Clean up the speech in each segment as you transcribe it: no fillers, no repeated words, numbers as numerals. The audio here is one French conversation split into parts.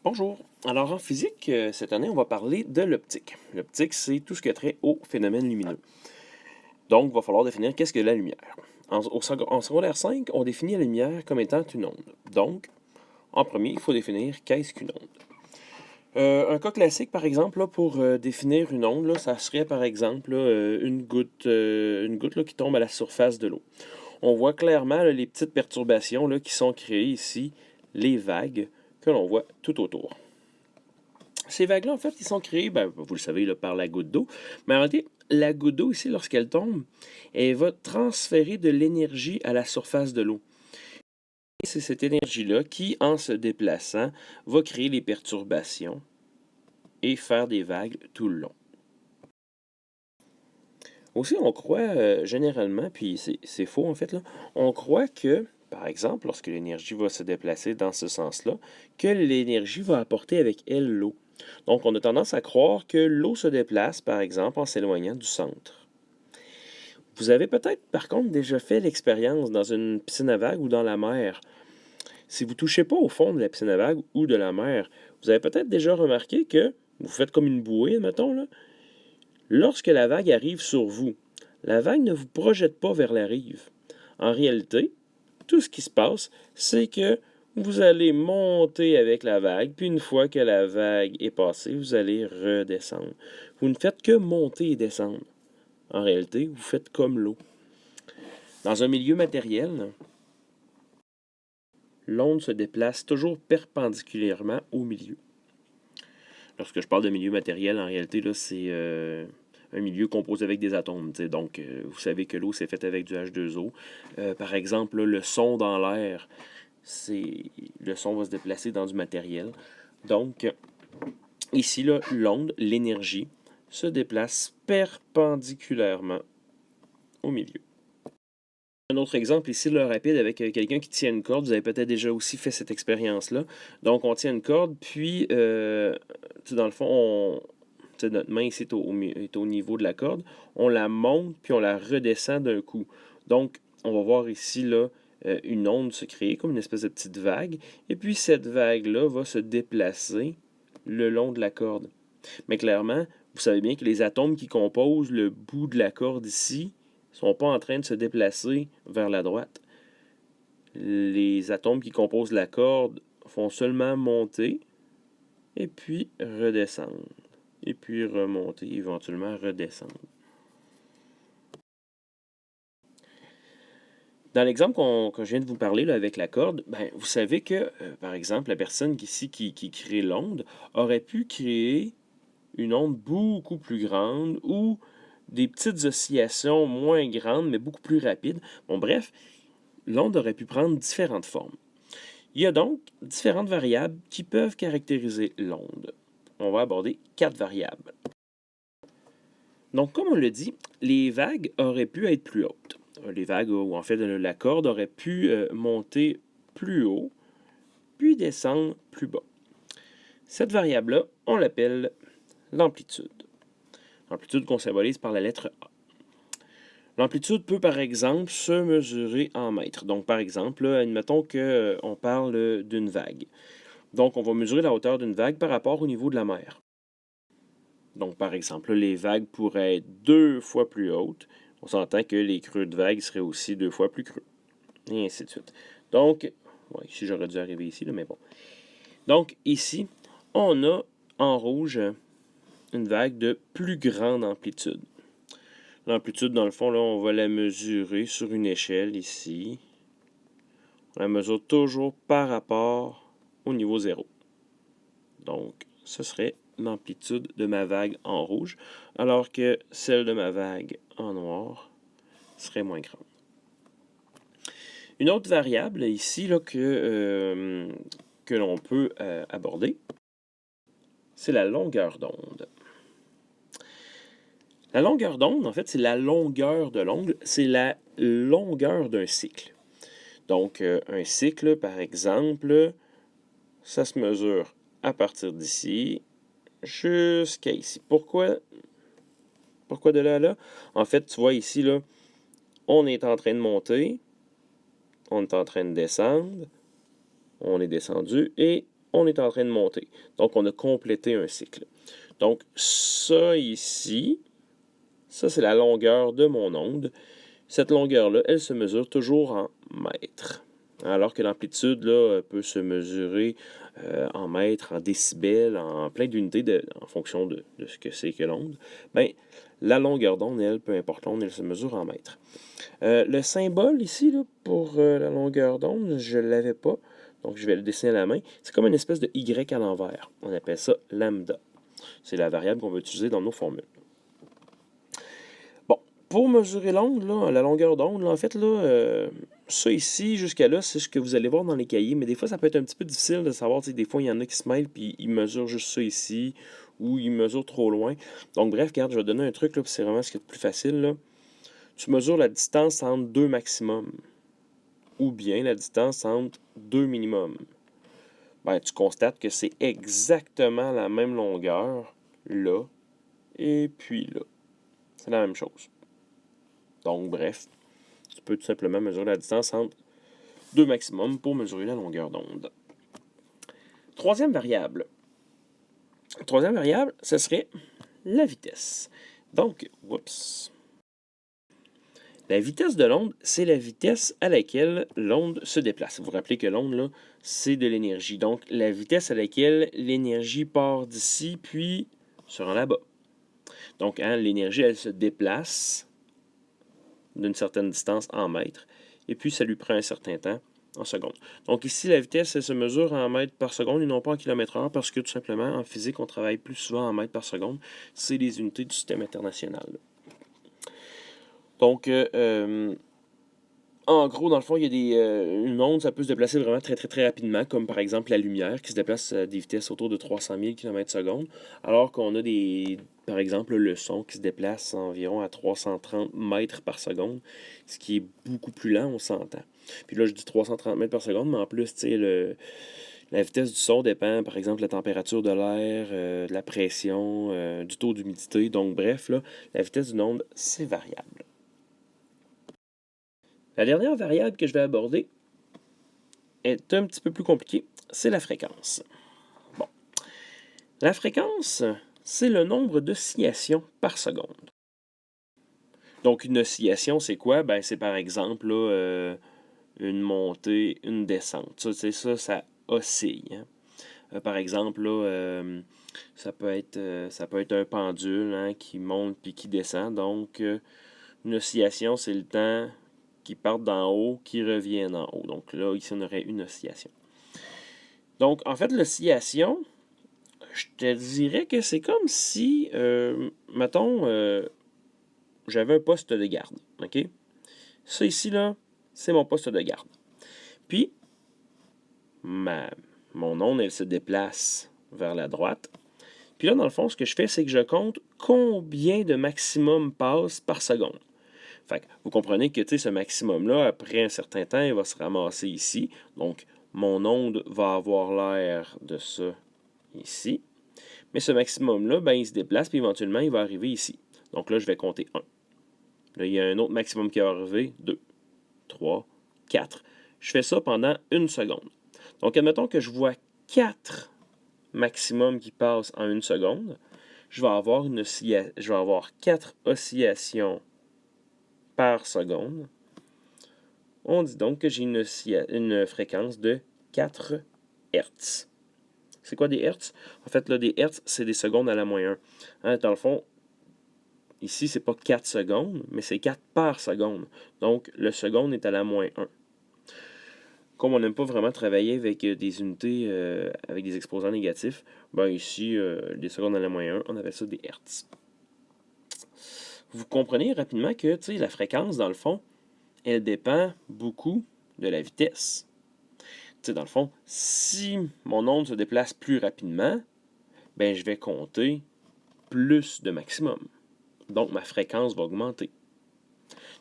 Bonjour. Alors en physique, cette année, on va parler de l'optique. L'optique, c'est tout ce qui a trait au phénomène lumineux. Donc, il va falloir définir qu'est-ce que la lumière. En secondaire 5, on définit la lumière comme étant une onde. Donc, en premier, il faut définir qu'est-ce qu'une onde. Un cas classique, par exemple, là, pour définir une onde, là, ça serait par exemple là, une goutte là, qui tombe à la surface de l'eau. On voit clairement là, les petites perturbations là, qui sont créées ici, les vagues que l'on voit tout autour. Ces vagues-là, en fait, ils sont créées, vous le savez, là, par la goutte d'eau. Mais en réalité, la goutte d'eau, ici, lorsqu'elle tombe, elle va transférer de l'énergie à la surface de l'eau. Et c'est cette énergie-là qui, en se déplaçant, va créer les perturbations et faire des vagues tout le long. Aussi, on croit généralement, puis c'est faux en fait, là, on croit que, par exemple, lorsque l'énergie va se déplacer dans ce sens-là, que l'énergie va apporter avec elle l'eau. Donc, on a tendance à croire que l'eau se déplace, par exemple, en s'éloignant du centre. Vous avez peut-être, par contre, déjà fait l'expérience dans une piscine à vagues ou dans la mer. Si vous ne touchez pas au fond de la piscine à vagues ou de la mer, vous avez peut-être déjà remarqué que vous faites comme une bouée, mettons, là. Lorsque la vague arrive sur vous, la vague ne vous projette pas vers la rive. En réalité, tout ce qui se passe, c'est que vous allez monter avec la vague, puis une fois que la vague est passée, vous allez redescendre. Vous ne faites que monter et descendre. En réalité, vous faites comme l'eau. Dans un milieu matériel, l'onde se déplace toujours perpendiculairement au milieu. Lorsque je parle de milieu matériel, en réalité, là, c'est un milieu composé avec des atomes. Donc, vous savez que l'eau, c'est faite avec du H2O. Par exemple, là, le son dans l'air, le son va se déplacer dans du matériel. Donc, ici, là, l'onde, l'énergie, se déplace perpendiculairement au milieu. Un autre exemple ici, là, rapide, avec quelqu'un qui tient une corde. Vous avez peut-être déjà aussi fait cette expérience-là. Donc, on tient une corde, puis, dans le fond, notre main ici est au niveau de la corde. On la monte, puis on la redescend d'un coup. Donc, on va voir ici, là, une onde se créer, comme une espèce de petite vague. Et puis, cette vague-là va se déplacer le long de la corde. Mais clairement, vous savez bien que les atomes qui composent le bout de la corde ici ne sont pas en train de se déplacer vers la droite. Les atomes qui composent la corde font seulement monter et puis redescendre. Et puis remonter, éventuellement redescendre. Dans l'exemple que je viens de vous parler là, avec la corde, vous savez que, par exemple, la personne ici qui crée l'onde aurait pu créer une onde beaucoup plus grande ou des petites oscillations moins grandes, mais beaucoup plus rapides. Bon, bref, l'onde aurait pu prendre différentes formes. Il y a donc différentes variables qui peuvent caractériser l'onde. On va aborder 4 variables. Donc, comme on le dit, les vagues auraient pu être plus hautes. Les vagues, ou en fait la corde, aurait pu monter plus haut, puis descendre plus bas. Cette variable-là, on l'appelle l'amplitude. L'amplitude qu'on symbolise par la lettre A. L'amplitude peut, par exemple, se mesurer en mètres. Donc, par exemple, là, admettons qu'on parle d'une vague. Donc, on va mesurer la hauteur d'une vague par rapport au niveau de la mer. Donc, par exemple, les vagues pourraient être 2 fois plus hautes. On s'entend que les creux de vagues seraient aussi 2 fois plus creux. Et ainsi de suite. Donc, ici, j'aurais dû arriver ici, là, mais bon. Donc, ici, on a en rouge une vague de plus grande amplitude. L'amplitude, dans le fond, là, on va la mesurer sur une échelle ici. On la mesure toujours par rapport au niveau 0. Donc, ce serait l'amplitude de ma vague en rouge, alors que celle de ma vague en noir serait moins grande. Une autre variable ici là, que l'on peut aborder, c'est la longueur d'onde. La longueur d'onde, en fait, c'est la longueur de l'onde, c'est la longueur d'un cycle. Donc, un cycle, par exemple, ça se mesure à partir d'ici jusqu'à ici. Pourquoi de là à là? En fait, tu vois ici, là, on est en train de monter, on est en train de descendre, on est descendu et on est en train de monter. Donc, on a complété un cycle. Donc, ça ici, ça c'est la longueur de mon onde. Cette longueur-là, elle se mesure toujours en mètres. Alors que l'amplitude là, peut se mesurer en mètres, en décibels, en plein d'unités en fonction de ce que c'est que l'onde. Bien, la longueur d'onde, elle, peu importe l'onde, elle se mesure en mètres. Le symbole ici, là, pour la longueur d'onde, je ne l'avais pas. Donc, je vais le dessiner à la main. C'est comme une espèce de Y à l'envers. On appelle ça lambda. C'est la variable qu'on va utiliser dans nos formules. Bon, pour mesurer l'onde, là, la longueur d'onde, là, en fait, là, ça ici, jusqu'à là, c'est ce que vous allez voir dans les cahiers. Mais des fois, ça peut être un petit peu difficile de savoir. Des fois, il y en a qui se mêlent puis ils mesurent juste ça ici ou ils mesurent trop loin. Donc, bref, regarde, je vais donner un truc, là, c'est vraiment ce qui est le plus facile, là. Tu mesures la distance entre deux maximums ou bien la distance entre deux minimums. Ben, tu constates que c'est exactement la même longueur là et puis là. C'est la même chose. Donc, bref, tu peux tout simplement mesurer la distance entre deux maximums pour mesurer la longueur d'onde. Troisième variable. Troisième variable, ce serait la vitesse. Donc, oups. La vitesse de l'onde, c'est la vitesse à laquelle l'onde se déplace. Vous vous rappelez que l'onde, là, c'est de l'énergie. Donc, la vitesse à laquelle l'énergie part d'ici, puis se rend là-bas. Donc, hein, l'énergie, elle se déplace d'une certaine distance en mètres, et puis ça lui prend un certain temps en secondes. Donc, ici, la vitesse, elle se mesure en mètres par seconde et non pas en kilomètres/heure, parce que tout simplement, en physique, on travaille plus souvent en mètres par seconde. C'est les unités du système international. Donc, en gros, dans le fond, il y a une onde, ça peut se déplacer vraiment très, très, très rapidement, comme par exemple la lumière qui se déplace à des vitesses autour de 300 000 km/s, alors qu'on a par exemple, le son qui se déplace environ à 330 mètres par seconde, ce qui est beaucoup plus lent, on s'entend. Puis là, je dis 330 mètres par seconde, mais en plus, tu sais, la vitesse du son dépend, par exemple, de la température de l'air, de la pression, du taux d'humidité. Donc, bref, là, la vitesse d'une onde, c'est variable. La dernière variable que je vais aborder est un petit peu plus compliquée, c'est la fréquence. Bon. La fréquence, c'est le nombre d'oscillations par seconde. Donc, une oscillation, c'est quoi? Ben, c'est par exemple là, une montée, une descente. Ça oscille. Hein? Par exemple, là, ça peut être un pendule hein, qui monte puis qui descend. Donc, une oscillation, c'est le temps qui part d'en haut, qui reviennent en haut. Donc là, ici, on aurait une oscillation. Donc, en fait, l'oscillation, je te dirais que c'est comme si, mettons, j'avais un poste de garde. OK? Ça ici, là, c'est mon poste de garde. Puis, mon onde, elle se déplace vers la droite. Puis là, dans le fond, ce que je fais, c'est que je compte combien de maximum passe par seconde. Fait que vous comprenez que ce maximum-là, après un certain temps, il va se ramasser ici. Donc, mon onde va avoir l'air de ça ici. Mais ce maximum-là, ben, il se déplace, puis éventuellement, il va arriver ici. Donc là, je vais compter 1. Là, il y a un autre maximum qui va arriver, 2, 3, 4. Je fais ça pendant 1 seconde. Donc, admettons que je vois 4 maximums qui passent en 1 seconde. Je vais avoir 4 oscillations par seconde. On dit donc que j'ai une fréquence de 4 Hz. C'est quoi des Hz? En fait, là, des Hz, c'est des secondes à la moins 1. Hein, dans le fond, ici, c'est pas 4 secondes, mais c'est 4 par seconde. Donc, le seconde est à la moins 1. Comme on n'aime pas vraiment travailler avec des unités avec des exposants négatifs, ben ici, des secondes à la moins 1, on appelle ça des Hertz. Vous comprenez rapidement que la fréquence, dans le fond, elle dépend beaucoup de la vitesse. Dans le fond, si mon onde se déplace plus rapidement, ben je vais compter plus de maximum. Donc, ma fréquence va augmenter.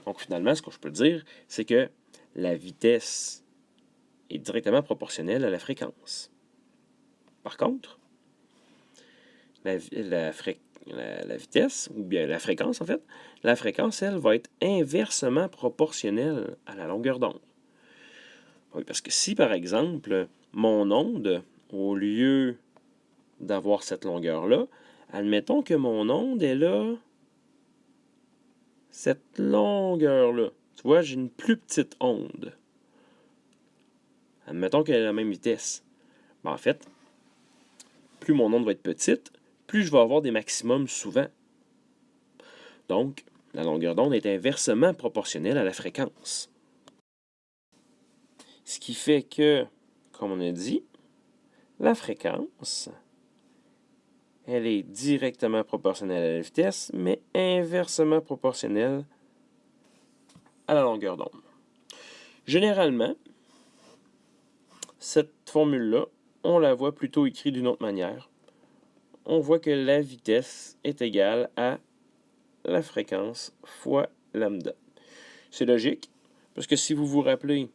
Donc, finalement, ce que je peux dire, c'est que la vitesse est directement proportionnelle à la fréquence. Par contre, la vitesse, ou bien la fréquence en fait, la fréquence, elle, va être inversement proportionnelle à la longueur d'onde. Oui, parce que si, par exemple, mon onde, au lieu d'avoir cette longueur-là, admettons que mon onde est là, cette longueur-là. Tu vois, j'ai une plus petite onde. Admettons qu'elle a la même vitesse. Ben, en fait, plus mon onde va être petite, plus je vais avoir des maximums souvent. Donc, la longueur d'onde est inversement proportionnelle à la fréquence. Ce qui fait que, comme on a dit, la fréquence, elle est directement proportionnelle à la vitesse, mais inversement proportionnelle à la longueur d'onde. Généralement, cette formule-là, on la voit plutôt écrite d'une autre manière. On voit que la vitesse est égale à la fréquence fois lambda. C'est logique, parce que si vous vous rappelez,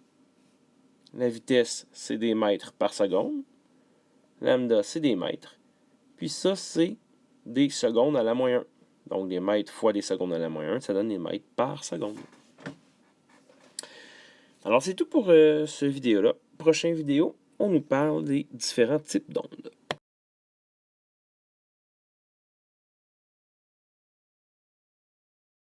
la vitesse, c'est des mètres par seconde. Lambda, c'est des mètres. Puis ça, c'est des secondes à la moins 1. Donc, des mètres fois des secondes à la moins 1, ça donne des mètres par seconde. Alors, c'est tout pour cette vidéo-là. Prochaine vidéo, on nous parle des différents types d'ondes.